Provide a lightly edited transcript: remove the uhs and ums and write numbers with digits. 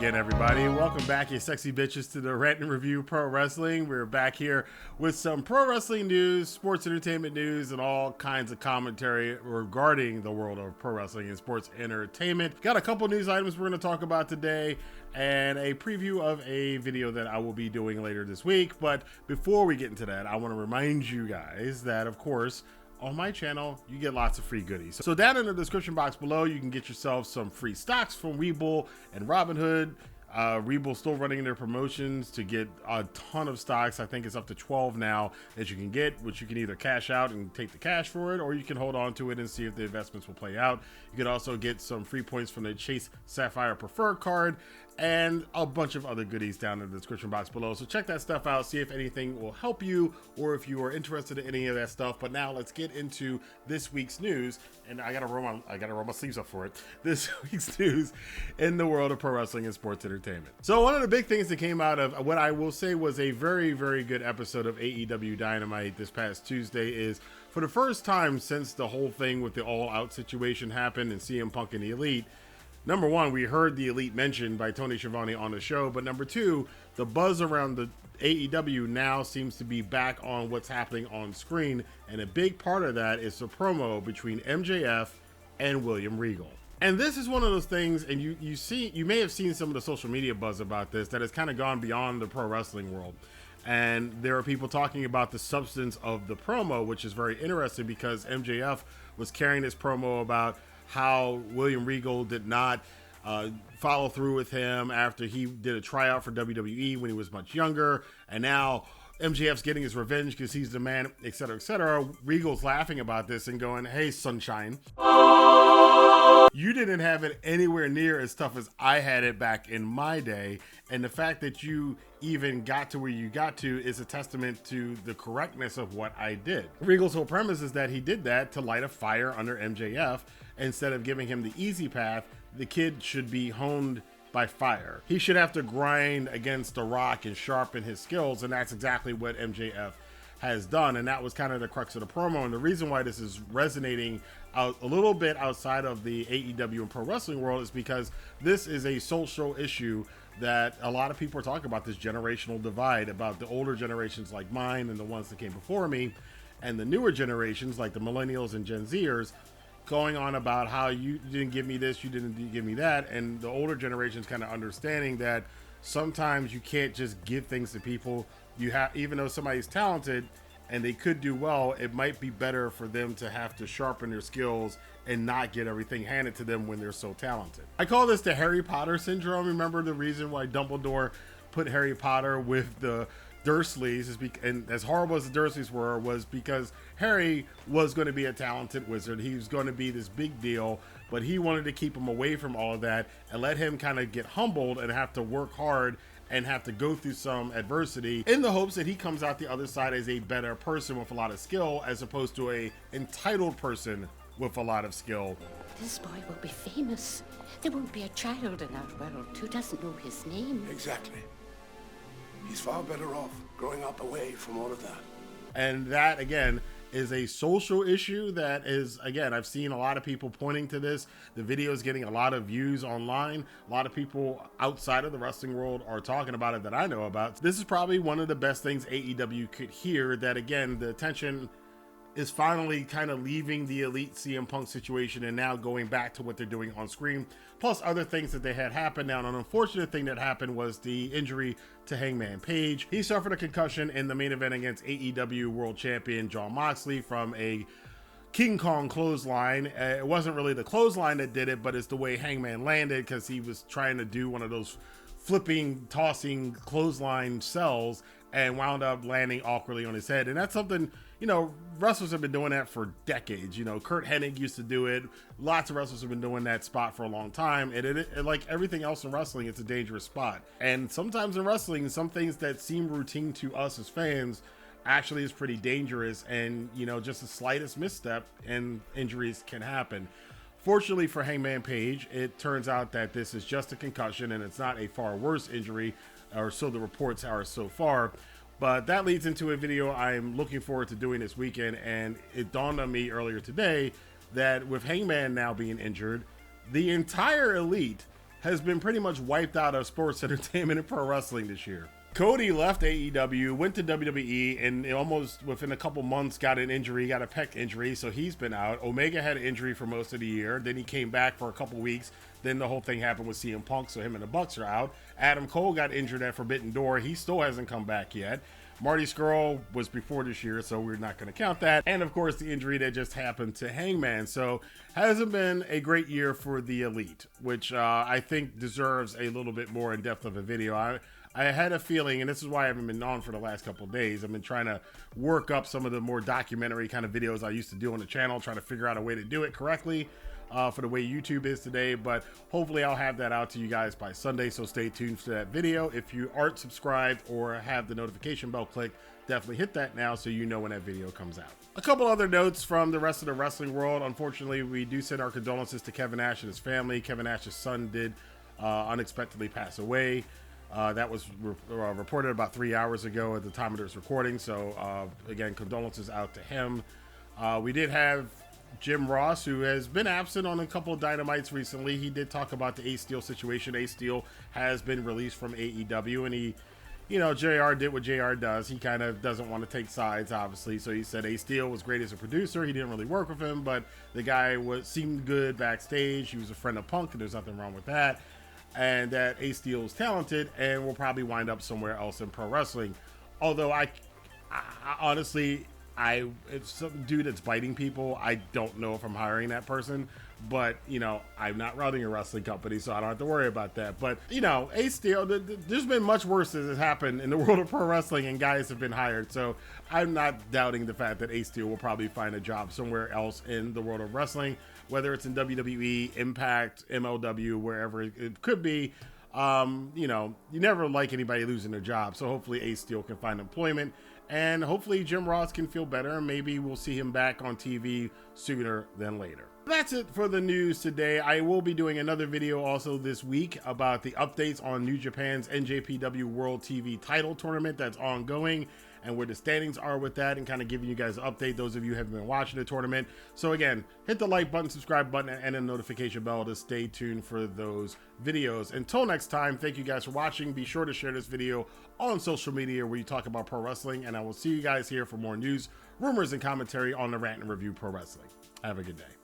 again, everybody. Welcome back, you sexy bitches, to the Rantin Review Pro Wrestling. We're back here with some pro wrestling news, sports entertainment news, and all kinds of commentary regarding the world of pro wrestling and sports entertainment. Got a couple news items we're going to talk about today and a preview of a video that I will be doing later this week. But before we get into that, I want to remind you guys that, of course, on my channel, you get lots of free goodies. So down in the description box below, you can get yourself some free stocks from Webull and Robinhood. Webull's still running their promotions to get a ton of stocks. I think it's up to 12 now that you can get, which you can either cash out and take the cash for it, or you can hold on to it and see if the investments will play out. You can also get some free points from the Chase Sapphire Preferred card and a bunch of other goodies down in the description box below. So check that stuff out, see if anything will help you or if you are interested in any of that stuff. But now let's get into this week's news, and I gotta roll my sleeves up for it. This week's news in the world of pro wrestling and sports entertainment. So one of the big things that came out of what I will say was a very, very good episode of AEW Dynamite this past Tuesday is, for the first time since the whole thing with the All Out situation happened and CM Punk and the Elite, number one, we heard the Elite mentioned by Tony Schiavone on the show, but number two, the buzz around the AEW now seems to be back on what's happening on screen, and a big part of that is the promo between MJF and William Regal. And this is one of those things, and you may have seen some of the social media buzz about this, that has kind of gone beyond the pro wrestling world. And there are people talking about the substance of the promo, which is very interesting because MJF was carrying this promo about how William Regal did not follow through with him after he did a tryout for WWE when he was much younger, and now MJF's getting his revenge because he's the man, etc., etc. Regal's laughing about this and going, "Hey, sunshine, you didn't have it anywhere near as tough as I had it back in my day, and the fact that you even got to where you got to is a testament to the correctness of what I did." Regal's whole premise is that he did that to light a fire under MJF. Instead of giving him the easy path, the kid should be honed by fire. He should have to grind against the rock and sharpen his skills, and that's exactly what MJF has done, and that was kind of the crux of the promo. And the reason why this is resonating out a little bit outside of the AEW and pro wrestling world is because this is a social issue that a lot of people are talking about, this generational divide, about the older generations like mine and the ones that came before me, and the newer generations like the millennials and Gen Zers going on about how you didn't give me this, you didn't give me that, and the older generations kind of understanding that sometimes you can't just give things to people. You have, even though somebody's talented and they could do well, it might be better for them to have to sharpen their skills and not get everything handed to them when they're so talented. I call this the Harry Potter syndrome. Remember the reason why Dumbledore put Harry Potter with the Dursleys, and as horrible as the Dursleys were, was because Harry was going to be a talented wizard. He was going to be this big deal, but he wanted to keep him away from all of that and let him kind of get humbled and have to work hard and have to go through some adversity in the hopes that he comes out the other side as a better person with a lot of skill, as opposed to a entitled person with a lot of skill. This boy will be famous. There won't be a child in our world who doesn't know his name. Exactly. He's far better off growing up away from all of that. And that, again, is a social issue that is, again, I've seen a lot of people pointing to this. The video is getting a lot of views online. A lot of people outside of the wrestling world are talking about it that I know about. This is probably one of the best things AEW could hear, that, again, the attention is finally kind of leaving the Elite CM Punk situation and now going back to what they're doing on screen, plus other things that they had happen. Now, an unfortunate thing that happened was the injury to Hangman Page. He suffered a concussion in the main event against AEW World Champion Jon Moxley from a King Kong clothesline. It wasn't really the clothesline that did it, but it's the way Hangman landed, because he was trying to do one of those flipping, tossing clothesline cells and wound up landing awkwardly on his head. And that's something, you know, wrestlers have been doing that for decades. You know, Kurt Hennig used to do it. Lots of wrestlers have been doing that spot for a long time. And it, like everything else in wrestling, it's a dangerous spot. And sometimes in wrestling, some things that seem routine to us as fans actually is pretty dangerous. And, you know, just the slightest misstep and injuries can happen. Fortunately for Hangman Page, it turns out that this is just a concussion and it's not a far worse injury, or so the reports are so far. But that leads into a video I'm looking forward to doing this weekend, and it dawned on me earlier today that with Hangman now being injured, the entire Elite has been pretty much wiped out of sports entertainment and pro wrestling this year. Cody left AEW, went to WWE, and almost within a couple months got an injury, got a pec injury, so he's been out. Omega had an injury for most of the year. Then he came back for a couple weeks. Then the whole thing happened with CM Punk, so him and the Bucks are out. Adam Cole got injured at Forbidden Door. He still hasn't come back yet. Marty Scurll was before this year, so we're not going to count that. And of course, the injury that just happened to Hangman. So hasn't been a great year for the Elite, which I think deserves a little bit more in depth of a video. I had a feeling, and this is why I haven't been on for the last couple of days. I've been trying to work up some of the more documentary kind of videos I used to do on the channel, trying to figure out a way to do it correctly for the way YouTube is today. But hopefully I'll have that out to you guys by Sunday, so stay tuned for that video. If you aren't subscribed or have the notification bell clicked, definitely hit that now so you know when that video comes out. A couple other notes from the rest of the wrestling world. Unfortunately, we do send our condolences to Kevin Nash and his family. Kevin Nash's son did unexpectedly pass away. That was reported about 3 hours ago at the time of this recording. So again, condolences out to him. We did have Jim Ross, who has been absent on a couple of Dynamites recently. He did talk about the Ace Steele situation. Ace Steele has been released from AEW, and he, you know, JR did what JR does. He kind of doesn't want to take sides, obviously. So he said Ace Steele was great as a producer. He didn't really work with him, but the guy seemed good backstage. He was a friend of Punk, and there's nothing wrong with that. And that Ace Steele is talented and will probably wind up somewhere else in pro wrestling. Although I honestly, it's some dude that's biting people. I don't know if I'm hiring that person, but you know, I'm not running a wrestling company, so I don't have to worry about that. But you know, Ace Steele, there's been much worse that has happened in the world of pro wrestling, and guys have been hired. So I'm not doubting the fact that Ace Steele will probably find a job somewhere else in the world of wrestling, whether it's in WWE, Impact, MLW, wherever it could be. You know, you never like anybody losing their job, so hopefully Ace Steele can find employment, and hopefully Jim Ross can feel better, and maybe we'll see him back on TV sooner than later. That's it for the news today. I will be doing another video also this week about the updates on New Japan's NJPW World TV title tournament that's ongoing, and where the standings are with that, and kind of giving you guys an update, those of you who have been watching the tournament. So again, hit the like button, subscribe button, and the notification bell to stay tuned for those videos. Until next time, thank you guys for watching. Be sure to share this video on social media where you talk about pro wrestling, and I will see you guys here for more news, rumors, and commentary on the Rantin' Review Pro Wrestling. Have a good day.